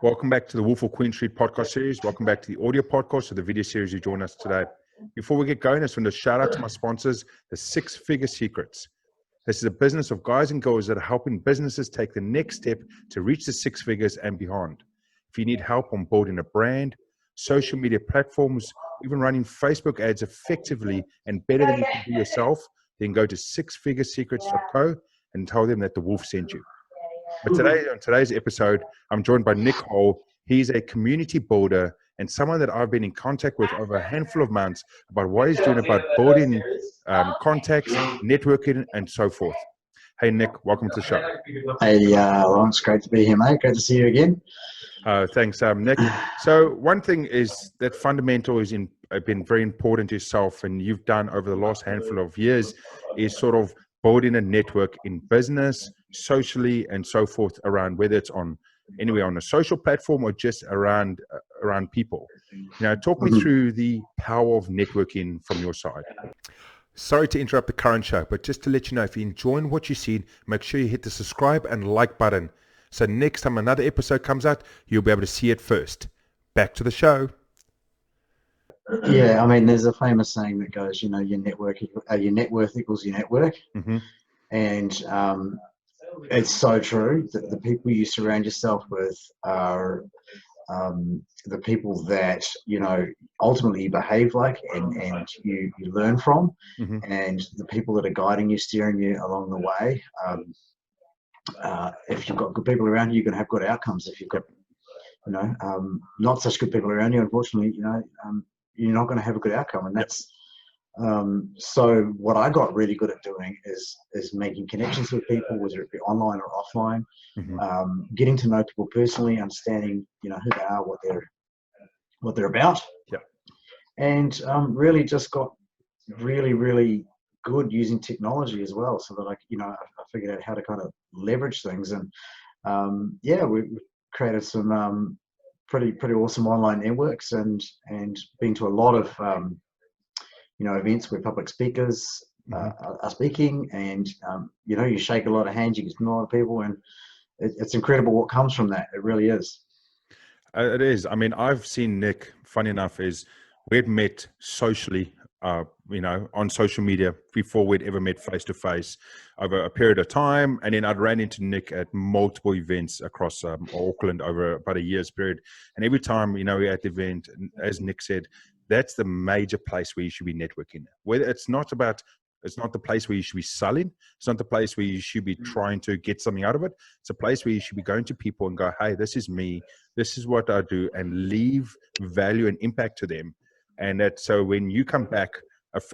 Welcome back to the Wolf of Queen Street podcast series. Welcome back to the audio podcast or the video series you join us today. Before we get going, I just want to shout out to my sponsors, the Six Figure Secrets. This is a business of guys and girls that are helping businesses take the next step to reach the six figures and beyond. If you need help on building a brand, social media platforms, even running Facebook ads effectively and better than you can do yourself, then go to sixfiguresecrets.co and tell them that the Wolf sent you. But today, on today's episode, I'm joined by Nick Hole. He's a community builder and someone that I've been in contact with over a handful of months about what he's doing about building contacts, networking, and so forth. Hey, Nick, welcome to the show. Hey, Lawrence, great to be here, mate. Great to see you again. Thanks, Nick. So one thing is that fundamental is been very important to yourself, and you've done over the last handful of years is sort of building a network in business, socially, and so forth around whether it's on anywhere on a social platform or just around people. Now, talk me through the power of networking from your side. Sorry to interrupt the current show, but just to let you know, if you're enjoying what you've seen, make sure you hit the subscribe and like button. So next time another episode comes out, you'll be able to see it first. Back to the show. Yeah, I mean, there's a famous saying that goes, your net worth equals your network. Mm-hmm. And it's so true that the people you surround yourself with are the people that, ultimately you behave like and you learn from. Mm-hmm. And the people that are guiding you, steering you along the way. If you've got good people around you, you're going to have good outcomes. If you've got, not such good people around you, unfortunately, you're not going to have a good outcome. And that's so what I got really good at doing is making connections with people, whether it be online or offline, getting to know people personally, understanding, who they are, what they're about. Yeah. And really just got really, really good using technology as well, so that I figured out how to kind of leverage things. And we created some pretty awesome online networks and been to a lot of events where public speakers are speaking, and you shake a lot of hands, you get to know a lot of people, and it's incredible what comes from that. It really is. It is. I mean, I've seen Nick, funny enough, is we'd met socially on social media before we'd ever met face to face over a period of time. And then I'd ran into Nick at multiple events across Auckland over about a year's period. And every time, we're at the event, as Nick said, that's the major place where you should be networking. Whether it's not the place where you should be selling. It's not the place where you should be trying to get something out of it. It's a place where you should be going to people and go, hey, this is me. This is what I do, and leave value and impact to them. And so when you come back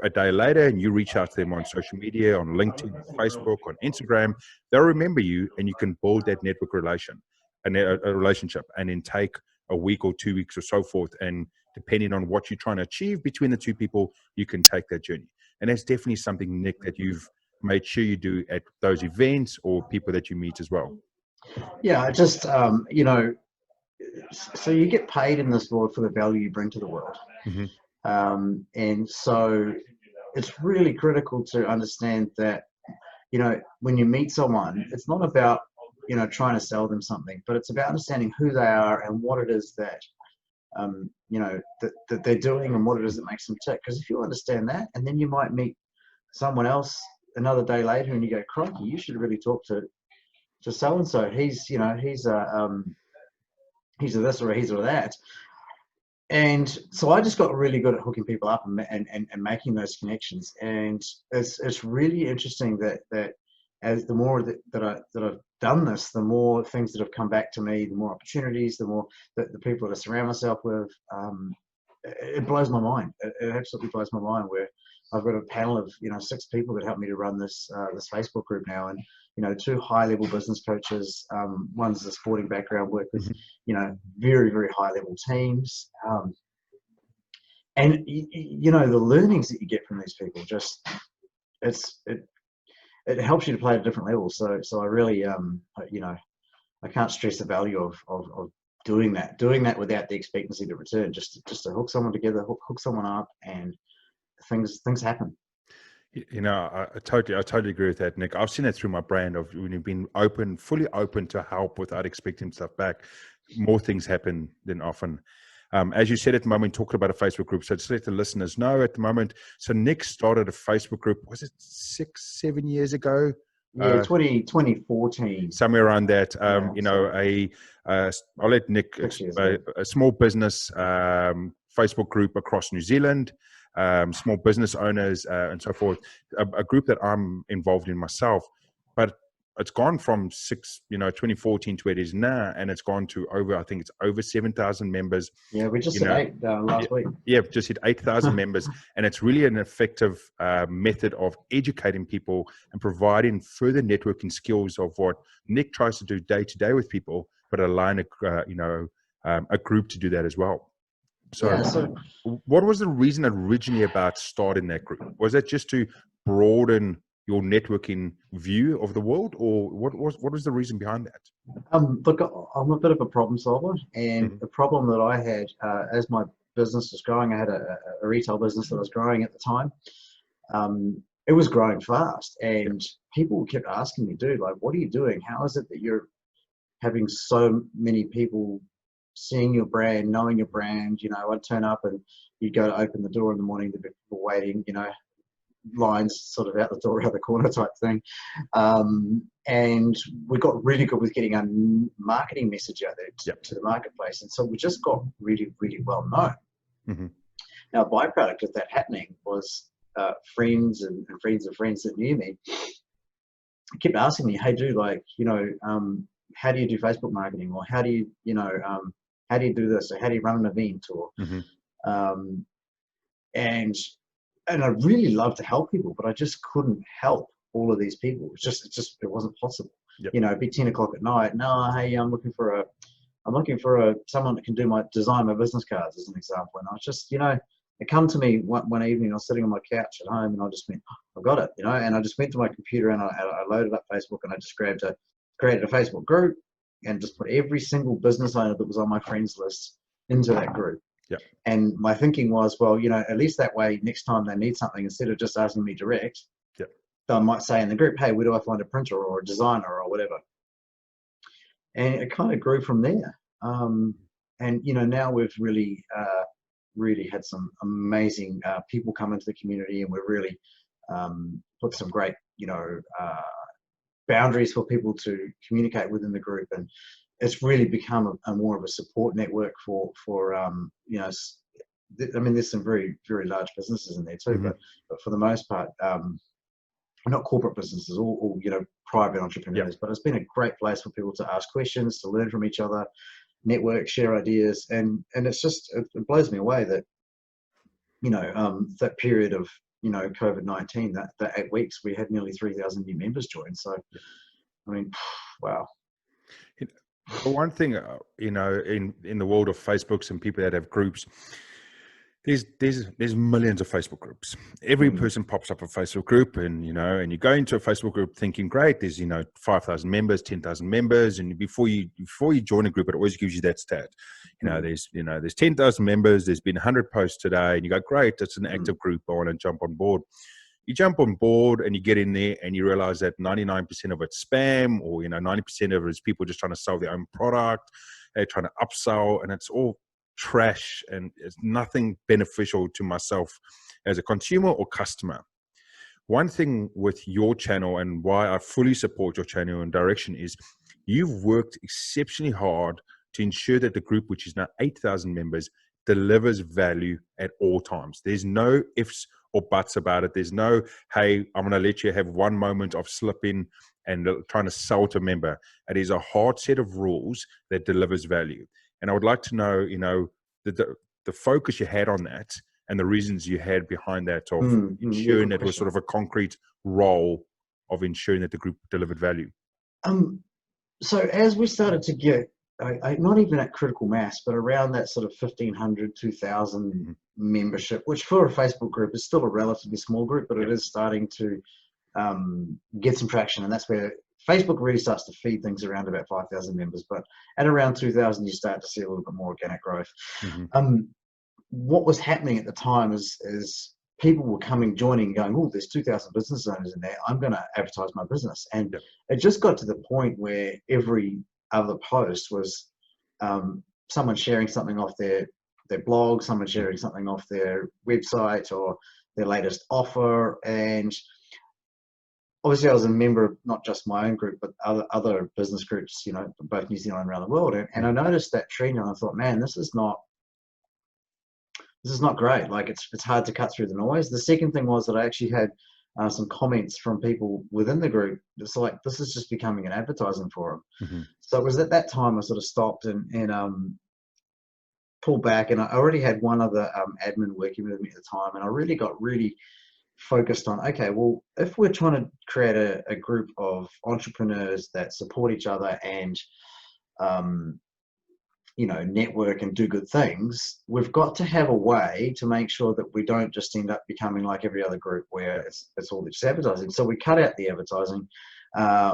a day later and you reach out to them on social media, on LinkedIn, on Facebook, on Instagram, they'll remember you, and you can build that network relationship and then take a week or 2 weeks or so forth. And depending on what you're trying to achieve between the two people, you can take that journey. And that's definitely something, Nick, that you've made sure you do at those events or people that you meet as well. Yeah, just, so you get paid in this world for the value you bring to the world. Mm-hmm. And so it's really critical to understand that, when you meet someone, it's not about, trying to sell them something, but it's about understanding who they are and what it is that, that they're doing and what it is that makes them tick. Because if you understand that, and then you might meet someone else another day later and you go, crikey, you should really talk to so-and-so. He's a this or he's a that. And so I just got really good at hooking people up and making those connections. And it's really interesting that as the more that I've done this, the more things that have come back to me, the more opportunities, the more that the people that I surround myself with, it blows my mind. It absolutely blows my mind, where I've got a panel of 6 people that help me to run this Facebook group now, and 2 high-level business coaches. One's a sporting background, work with very, very high-level teams, and the learnings that you get from these people, just it helps you to play at a different level. So I really I can't stress the value of doing that without the expectancy to return, just to hook someone together, hook someone up, and things happen. I totally agree with that, Nick. I've seen that through my brand of when you've been fully open to help without expecting stuff back. more things happen than often. As you said at the moment, talking about a Facebook group. So just let the listeners know at the moment. So Nick started a Facebook group, was it 6-7 years ago? Yeah, 2014. Somewhere around that. Yeah, you know, I'll let Nick 6 years explain, ago. a small business Facebook group across New Zealand, small business owners and so forth. A group that I'm involved in myself, but it's gone from 2014 to it is now, and it's gone to I think it's over 7,000 members. Yeah, we just You hit know, 8 last week. Yeah, just hit 8,000 members. And it's really an effective method of educating people and providing further networking skills of what Nick tries to do day to day with people, but align a group to do that as well. So, Yeah, so what was the reason originally about starting that group? Was that just to broaden your networking view of the world, or what was the reason behind that? look, I'm a bit of a problem solver, and the problem that I had as my business was growing, I had a retail business that was growing at the time. It was growing fast, and people kept asking me, dude, like, what are you doing? How is it that you're having so many people seeing your brand, knowing your brand? You know, I'd turn up and you'd go to open the door in the morning, there'd be people waiting, you know, lines sort of out the door, out the corner type thing. And we got really good with getting our marketing message out there to the marketplace. And so we just got really, really well known. Now, a byproduct of that happening was friends and friends of friends that knew me kept asking me, hey, dude, like, you know, how do you do Facebook marketing? Or how do you, how do you do this? Or how do you run an event? Or, and I really love to help people, but I just couldn't help all of these people. It wasn't possible. You know, it'd be 10 o'clock at night. No, hey, I'm looking for someone that can design my business cards, as an example. And I was just, it come to me one evening. I was sitting on my couch at home, and I just went, I've got it, and I just went to my computer and I loaded up Facebook, and I just created a Facebook group and just put every single business owner that was on my friends list into that group. And my thinking was, well, at least that way, next time they need something, instead of just asking me direct, they might say in the group, hey, where do I find a printer or a designer or whatever? And it kind of grew from there. And, now we've really had some amazing people come into the community, and we've really put some great, boundaries for people to communicate within the group. And it's really become a more of a support network for there's some very, very large businesses in there too, but for the most part, not corporate businesses, all private entrepreneurs. But it's been a great place for people to ask questions, to learn from each other, network, share ideas, and it's just, it blows me away that that period of COVID-19, that 8 weeks, we had nearly 3,000 new members join. So I mean, wow. The one thing, in the world of Facebooks and people that have groups, there's millions of Facebook groups. Every person pops up a Facebook group, and and you go into a Facebook group thinking, great, there's 5,000 members, 10,000 members, and before you join a group, it always gives you that stat. There's 10,000 members. There's been 100 posts today, and you go, great, it's an active group. I want to jump on board. You jump on board and you get in there, and you realize that 99% of it's spam, or 90% of it is people just trying to sell their own product. They're trying to upsell, and it's all trash, and it's nothing beneficial to myself as a consumer or customer. One thing with your channel, and why I fully support your channel and direction, is you've worked exceptionally hard to ensure that the group, which is now 8,000 members, delivers value at all times. There's no ifs or buts about it. There's no, hey, I'm going to let you have one moment of slipping and trying to sell to a member. It is a hard set of rules that delivers value. And I would like to know, the focus you had on that and the reasons you had behind that of ensuring that was sort of a concrete role of ensuring that the group delivered value. So as we started to get, not even at critical mass, but around that sort of 1,500, 2,000 membership, which for a Facebook group is still a relatively small group, but it is starting to get some traction. And that's where Facebook really starts to feed things around about 5,000 members. But at around 2,000, you start to see a little bit more organic growth. What was happening at the time is people were joining, going, oh, there's 2,000 business owners in there. I'm going to advertise my business. And it just got to the point where every other post was someone sharing something off their blog, someone sharing something off their website or their latest offer. And obviously I was a member of not just my own group, but other business groups, you know, both New Zealand and around the world. And I noticed that trend, and I thought, man, this is not great. Like it's hard to cut through the noise. The second thing was that I actually had some comments from people within the group. It's like, this is just becoming an advertising forum. So it was at that time I sort of stopped and pulled back. And I already had one other admin working with me at the time, and I really got focused on, okay, well, if we're trying to create a group of entrepreneurs that support each other and you know, network and do good things, we've got to have a way to make sure that we don't just end up becoming like every other group where it's all just advertising. So we cut out the advertising.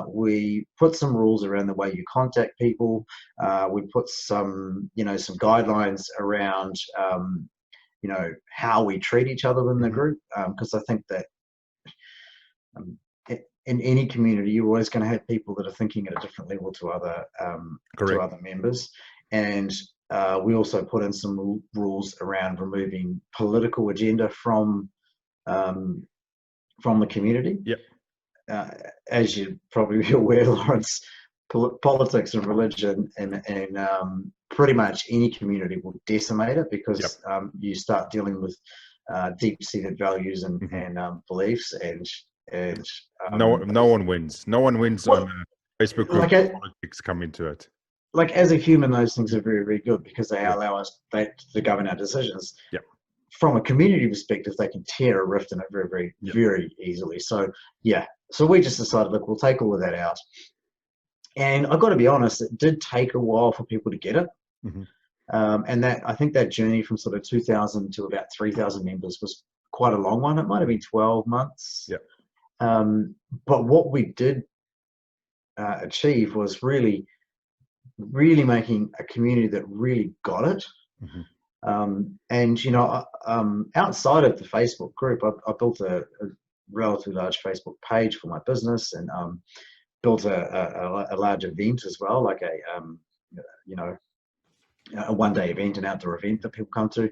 We put some rules around the way you contact people. We put some, you know, some guidelines around, you know, how we treat each other in the group. Because I think that in any community, you're always going to have people that are thinking at a different level to other members. And we also put in some rules around removing political agenda from the community. Yep. As you'd probably be aware, Lawrence, politics and religion and pretty much any community will decimate it, because you start dealing with deep-seated values and beliefs, and no one wins. No one wins on a Facebook group. Like politics come into it. Like as a human, those things are very, very good, because they allow us to govern our decisions. Yeah. From a community perspective, they can tear a rift in it very, very, very easily. So yeah, so we just decided, look, we'll take all of that out. And I've got to be honest, it did take a while for people to get it. And that, I think that journey from sort of 2,000 to about 3,000 members was quite a long one. It might have been 12 months. Yeah. But what we did achieve was really making a community that really got it. And you know, outside of the Facebook group, I built a relatively large Facebook page for my business, and built a large event as well, like you know, a one-day event, an outdoor event that people come to.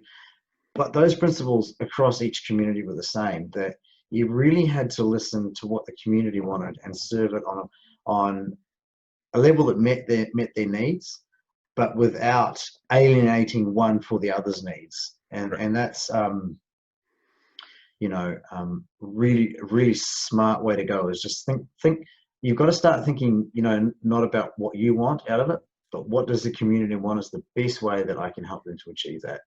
But those principles across each community were the same, that you really had to listen to what the community wanted and serve it on a level that met their needs, but without alienating one for the other's needs. And that's you know, really smart way to go, is just think you've got to start thinking, you know, not about what you want out of it, but what does the community want is the best way that I can help them to achieve that.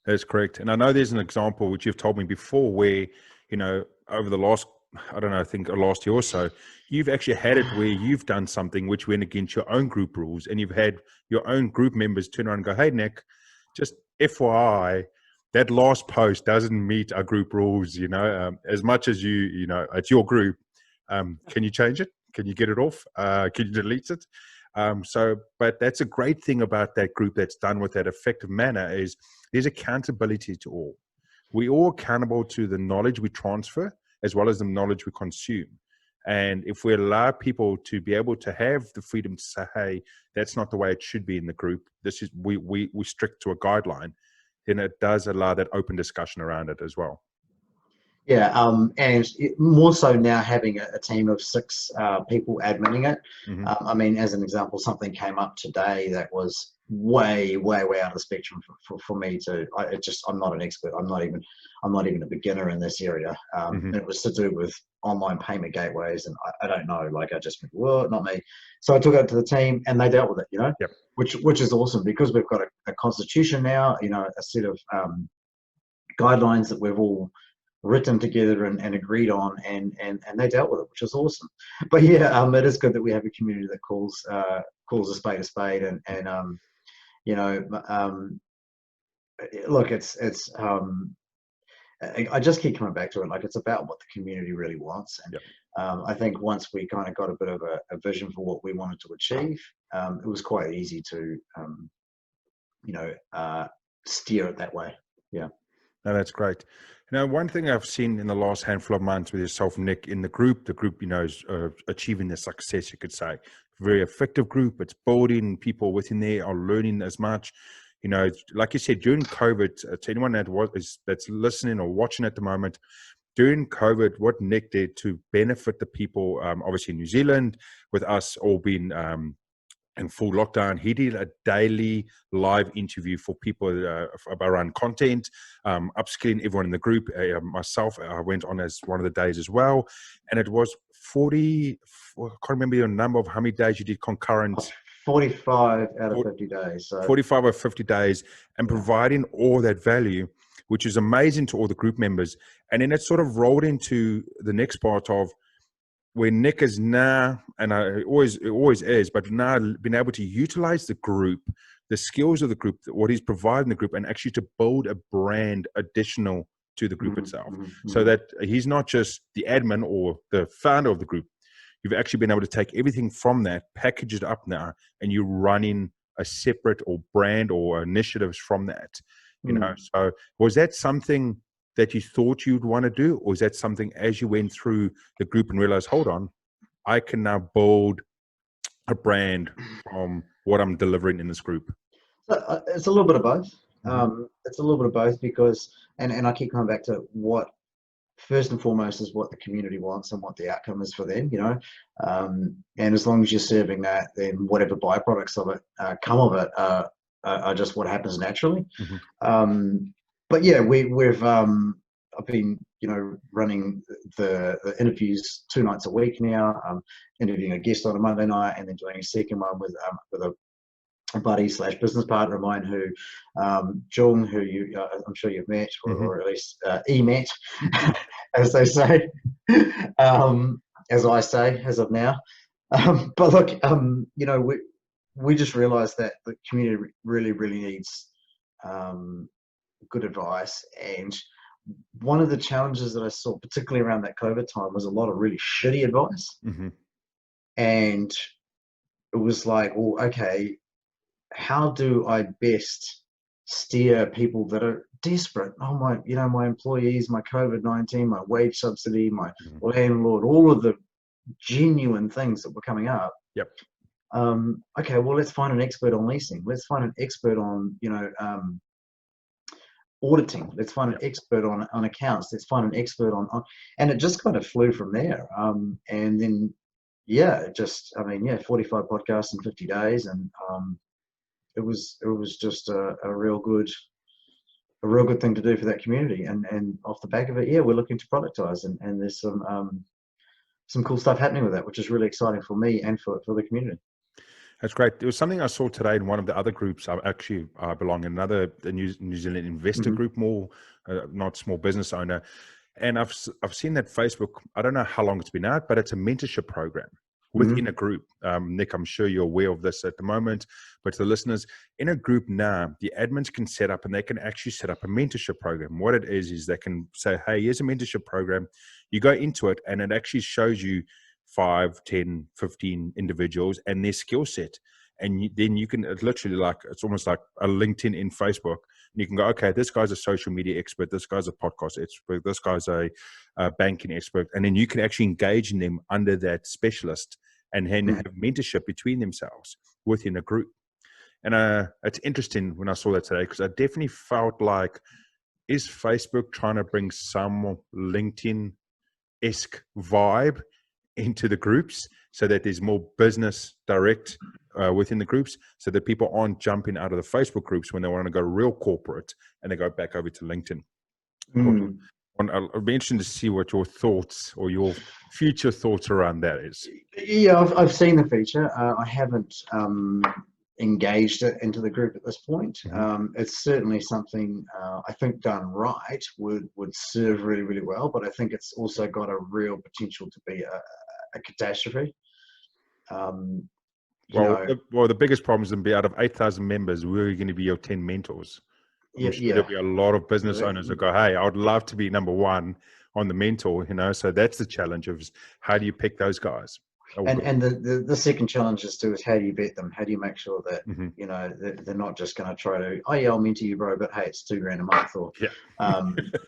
That's correct. And I know there's an example which you've told me before where, you know, over the last, I don't know, I think last year or so, you've actually had it where you've done something which went against your own group rules, and you've had your own group members turn around and go, hey, Nick, just FYI, that last post doesn't meet our group rules, you know, as much as you know, it's your group. Can you change it? Can you get it off? Can you delete it? But that's a great thing about that group that's done with that effective manner, is there's accountability to all. We're all accountable to the knowledge we transfer as well as the knowledge we consume. And if we allow people to be able to have the freedom to say, hey, that's not the way it should be in the group, this is, we strict to a guideline, then it does allow that open discussion around it as well. Yeah, and more so now having a team of 6 people adminning it. I mean, as an example, something came up today that was way out of the spectrum for me to. I'm not an expert. I'm not even a beginner in this area. It was to do with online payment gateways, and I don't know. Like, I just went, well, not me. So I took it to the team, and they dealt with it. You know, which is awesome, because we've got a constitution now. You know, a set of guidelines that we've all written together and agreed on, and they dealt with it, which is awesome. But yeah, it is good that we have a community that calls a spade, and you know, look, it's I just keep coming back to it. Like, it's about what the community really wants, and I think once we kind of got a bit of a vision for what we wanted to achieve, it was quite easy to you know, steer it that way. Yeah. No, that's great. Now, one thing I've seen in the last handful of months with yourself, Nick, in the group, you know, is achieving the success, you could say, very effective group. It's building people within there are learning as much. You know, like you said, during COVID, to anyone that's listening or watching at the moment, during COVID, what Nick did to benefit the people, obviously in New Zealand, with us all being in full lockdown, he did a daily live interview for people around content, upskilling everyone in the group. Myself, I went on as one of the days as well, and it was 40. I can't remember the number of how many days you did concurrent. 45 out of 50 days. So 45 or 50 days, and providing all that value, which is amazing to all the group members. And then it sort of rolled into the next part of where Nick is now, and it always is, but now being able to utilize the group, the skills of the group, what he's providing the group, and actually to build a brand additional to the group itself, so that he's not just the admin or the founder of the group. You've actually been able to take everything from that, package it up now, and you're running a separate or brand or initiatives from that. You know, so was that something that you thought you'd want to do, or is that something as you went through the group and realized, hold on, I can now build a brand from what I'm delivering in this group? It's a little bit of both. It's a little bit of both because, and I keep coming back to what first and foremost is what the community wants and what the outcome is for them, you know. And as long as you're serving that, then whatever byproducts of it come of it are just what happens naturally. But yeah, we've I've been, you know, running the interviews 2 nights a week now. Interviewing a guest on a Monday night, and then doing a second one with a buddy / business partner of mine who, Jung, who I'm sure you've met, or at least met, as they say, as I say, as of now. But look, you know, we just realised that the community really needs good advice. And one of the challenges that I saw, particularly around that COVID time, was a lot of really shitty advice. And it was like, well, okay, how do I best steer people that are desperate? Oh, my employees, my COVID-19, my wage subsidy, my landlord, all of the genuine things that were coming up. Okay, well, let's find an expert on leasing. Let's find an expert on, you know, auditing. Let's find an expert on accounts. Let's find an expert on, and it just kind of flew from there. And then, yeah, 45 podcasts in 50 days, and it was just a real good thing to do for that community. And off the back of it, yeah, we're looking to productize, and there's some cool stuff happening with that, which is really exciting for me and for the community. That's great. There was something I saw today in one of the other groups. I actually belong in the New Zealand investor group, more not small business owner. And I've seen that Facebook, I don't know how long it's been out, but it's a mentorship program within a group. Nick, I'm sure you're aware of this at the moment, but to the listeners, in a group now, the admins can set up, and they can actually set up a mentorship program. What it is they can say, hey, here's a mentorship program. You go into it, and it actually shows you 5, 10, 15 individuals and their skill set. And then you can, it's literally like, it's almost like a LinkedIn in Facebook. And you can go, okay, this guy's a social media expert. This guy's a podcast expert. This guy's a banking expert. And then you can actually engage in them under that specialist and then have mentorship between themselves within a group. And it's interesting when I saw that today, because I definitely felt like, is Facebook trying to bring some LinkedIn-esque vibe into the groups so that there's more business direct within the groups, so that people aren't jumping out of the Facebook groups when they want to go real corporate and they go back over to LinkedIn? I'll be interested to see what your thoughts or your future thoughts around that is. Yeah, I've seen the feature. I haven't engaged it into the group at this point. It's certainly something I think done right would serve really well, but I think it's also got a real potential to be a catastrophe. The biggest problem is to be out of 8,000 members, we're going to be your 10 mentors. I'm sure there'll be a lot of business owners that go, hey, I would love to be number one on the mentor, you know. So that's the challenge of how do you pick those guys? And the second challenge is how do you vet them? How do you make sure that you know they're not just going to try to, oh yeah, I'll mentor you, bro, but hey, it's $2,000 a month, or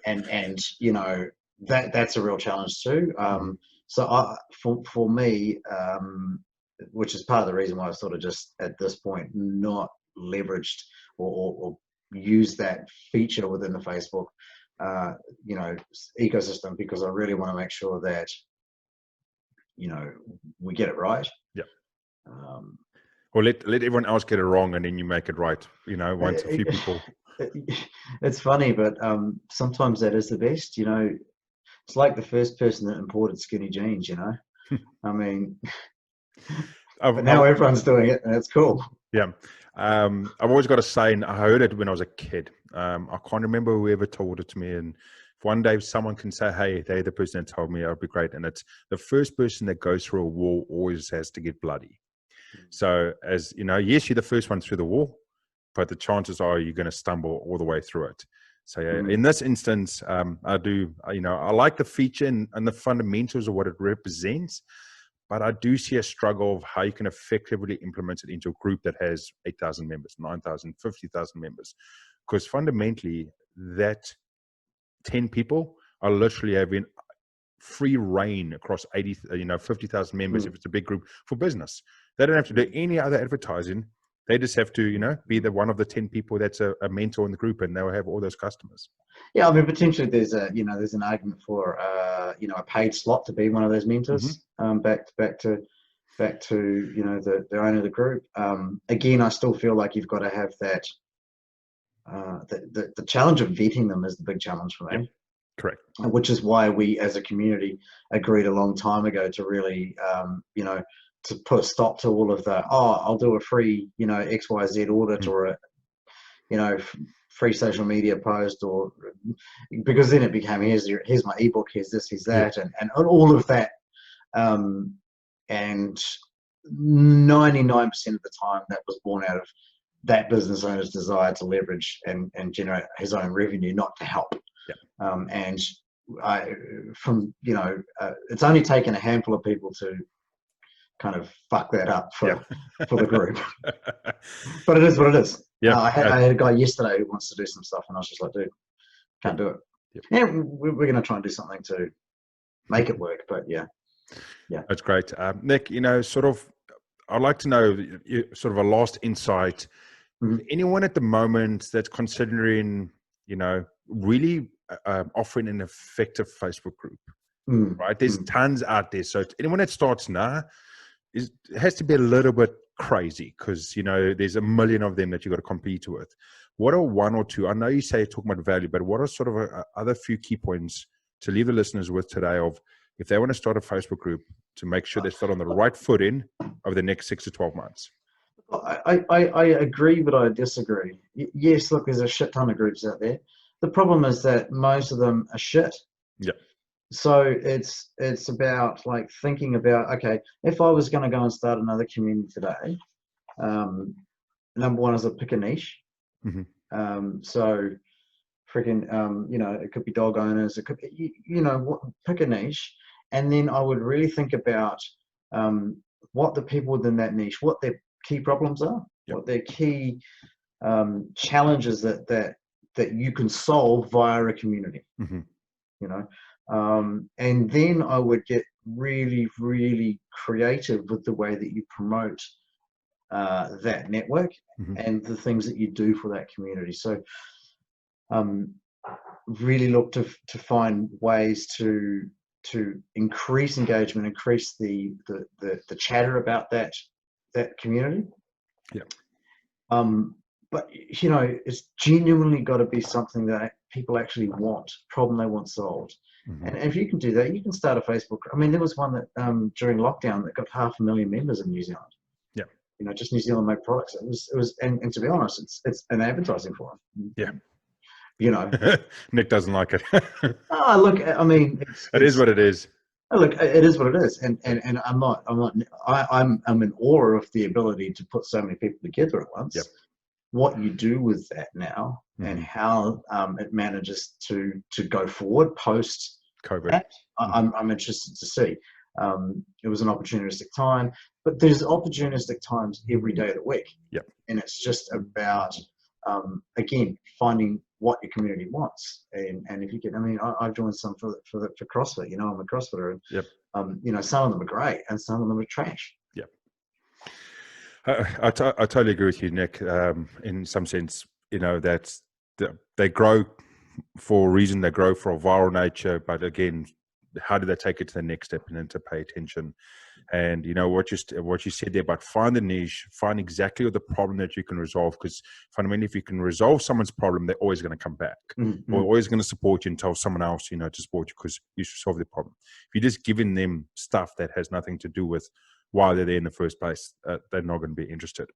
and you know that's a real challenge too. So for me, which is part of the reason why I've sort of just at this point not leveraged or used that feature within the Facebook, you know, ecosystem, because I really want to make sure that, you know, we get it right. Yeah. Um, Or let everyone else get it wrong, and then you make it right. You know, once a few people. It's funny, but sometimes that is the best. You know, it's like the first person that imported skinny jeans. You know, I mean, but now everyone's doing it, and it's cool. Yeah. I've always got a saying. I heard it when I was a kid. I can't remember whoever told it to me. And if one day someone can say, hey, they're the person that told me, that would be great. And it's the first person that goes through a war always has to get bloody. So as you know, yes, you're the first one through the wall, but the chances are you're going to stumble all the way through it. So yeah, in this instance, I do, you know, I like the feature and the fundamentals of what it represents. But I do see a struggle of how you can effectively implement it into a group that has 8,000 members, 9,000, 50,000 members. Because fundamentally, that 10 people are literally having free reign across 50,000 members if it's a big group for business. They don't have to do any other advertising. They just have to, you know, be the one of the 10 people that's a mentor in the group, and they'll have all those customers. Yeah, I mean, potentially there's an argument for a paid slot to be one of those mentors. Back to you know, the owner of the group. Again, I still feel like you've got to have that. The challenge of vetting them is the big challenge for me. Yep. Correct. Which is why we, as a community, agreed a long time ago to really, you know, to put a stop to all of the, I'll do a free, you know, XYZ audit or a, you know, free social media post, or because then it became here's my ebook, here's this, here's that, and all of that. And 99% of the time that was born out of that business owner's desire to leverage and generate his own revenue, not to help. And it's only taken a handful of people to kind of fuck that up for the group. But it is what it is. Yeah, I had a guy yesterday who wants to do some stuff, and I was just like, dude, can't do it. And we're going to try and do something to make it work. But yeah. That's great. Nick, you know, sort of, I'd like to know sort of a last insight. Anyone at the moment that's considering, you know, really offering an effective Facebook group, right? There's tons out there. So anyone that starts now, it has to be a little bit crazy, because, you know, there's a million of them that you've got to compete with. What are one or two? I know you say you're talking about value, but what are sort of other few key points to leave the listeners with today of, if they want to start a Facebook group, to make sure they start on the right footing over the next 6 to 12 months? I agree, but I disagree. Yes, look, there's a shit ton of groups out there. The problem is that most of them are shit. Yeah. So it's about like thinking about, okay, if I was going to go and start another community today, number one is to pick a niche. So freaking, you know, it could be dog owners, it could be, you know, pick a niche, and then I would really think about what the people within that niche, what their key problems are, what their key challenges that you can solve via a community. You know. And then I would get really, really creative with the way that you promote that network and the things that you do for that community. So really look to find ways to increase engagement, increase the chatter about that community. But you know, it's genuinely got to be something that people actually want, problem they want solved. And if you can do that, you can start a Facebook. I mean, there was one that during lockdown that got 500,000 members in New Zealand. You know, just New Zealand made products. It was, and to be honest, it's an advertising for them. You know, Nick doesn't like it. Look, I mean, it is what it is. Look, it is what it is, and I'm in awe of the ability to put so many people together at once. What you do with that now, and how it manages to go forward post COVID, I'm interested to see. It was an opportunistic time, but there's opportunistic times every day of the week. And it's just about again finding what your community wants, and if you can, I mean, I've joined some for CrossFit. You know, I'm a CrossFitter, and you know, some of them are great, and some of them are trash. I totally agree with you, Nick. In some sense, that they grow for a reason. They grow for a viral nature, but again, how do they take it to the next step and then to pay attention? And what you said there about find the niche, find exactly the problem that you can resolve. Because fundamentally, if you can resolve someone's problem, they're always going to come back. Mm-hmm. Or always going to support you and tell someone else, to support you because you should solve the problem. If you're just giving them stuff that has nothing to do with why they're there in the first place, they're not going to be interested.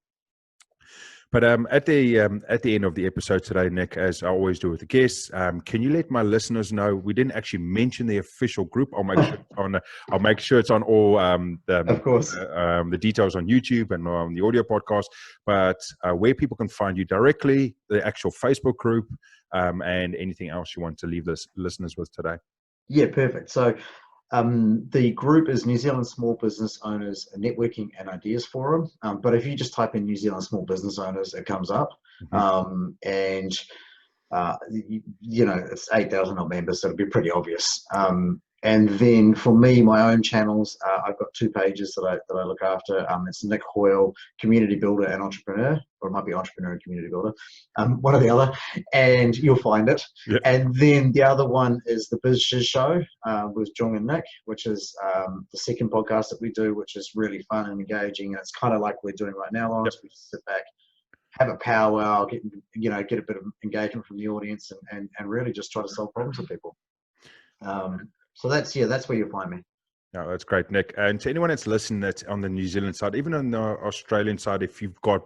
But at the end of the episode today, Nick, as I always do with the guests, can you let my listeners know we didn't actually mention the official group? I'll make sure it's on all Of course. the details on YouTube and on the audio podcast. But where people can find you directly, the actual Facebook group, and anything else you want to leave listeners with today. Yeah, perfect. So the group is New Zealand Small Business Owners Networking and Ideas Forum. But if you just type in New Zealand Small Business Owners, it comes up. Mm-hmm. And it's 8,000 odd members, so it'll be pretty obvious. And then for me, my own channels, I've got 2 pages that I look after. It's Nick Hoyle, Community Builder and Entrepreneur, or it might be Entrepreneur and Community Builder, one or the other, and you'll find it. Yep. And then the other one is the Biz Shiz Show with Jung and Nick, which is the second podcast that we do, which is really fun and engaging. And it's kind of like we're doing right now, Lawrence. Yep. We just sit back, have a powwow, get a bit of engagement from the audience, and really just try to solve problems for people. So that's where you'll find me. No, that's great, Nick. And to anyone that's listening that's on the New Zealand side, even on the Australian side, if you've got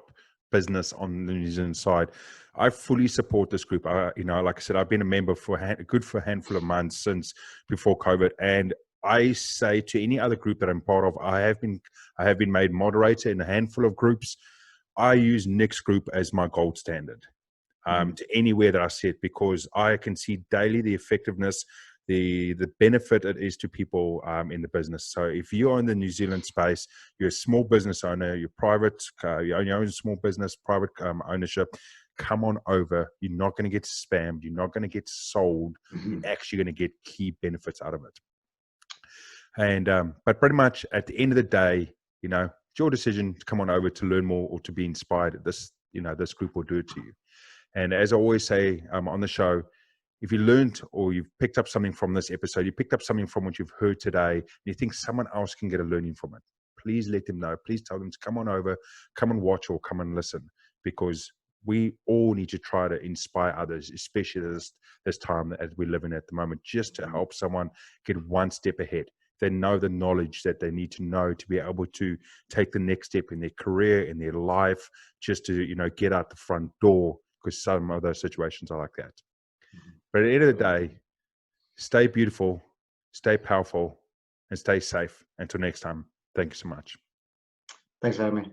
business on the New Zealand side, I fully support this group. Like I said, I've been a member for a handful of months since before COVID, and I say to any other group that I'm part of, I have been made moderator in a handful of groups. I use Nick's group as my gold standard to anywhere that I see it, because I can see daily the effectiveness, the benefit it is to people in the business. So if you're in the New Zealand space, you're a small business owner, you're private, you own your own small business, private ownership, come on over. You're not going to get spammed. You're not going to get sold. You're actually going to get key benefits out of it. And but pretty much at the end of the day, it's your decision to come on over to learn more or to be inspired. This group will do it to you. And as I always say on the show, if you learned or you've picked up something from this episode, you picked up something from what you've heard today, and you think someone else can get a learning from it, please let them know. Please tell them to come on over, come and watch, or come and listen, because we all need to try to inspire others, especially this time that we live in at the moment, just to help someone get one step ahead. They know the knowledge that they need to know to be able to take the next step in their career, in their life, just to, get out the front door, because some of those situations are like that. But at the end of the day, stay beautiful, stay powerful, and stay safe. Until next time, thank you so much. Thanks for having me.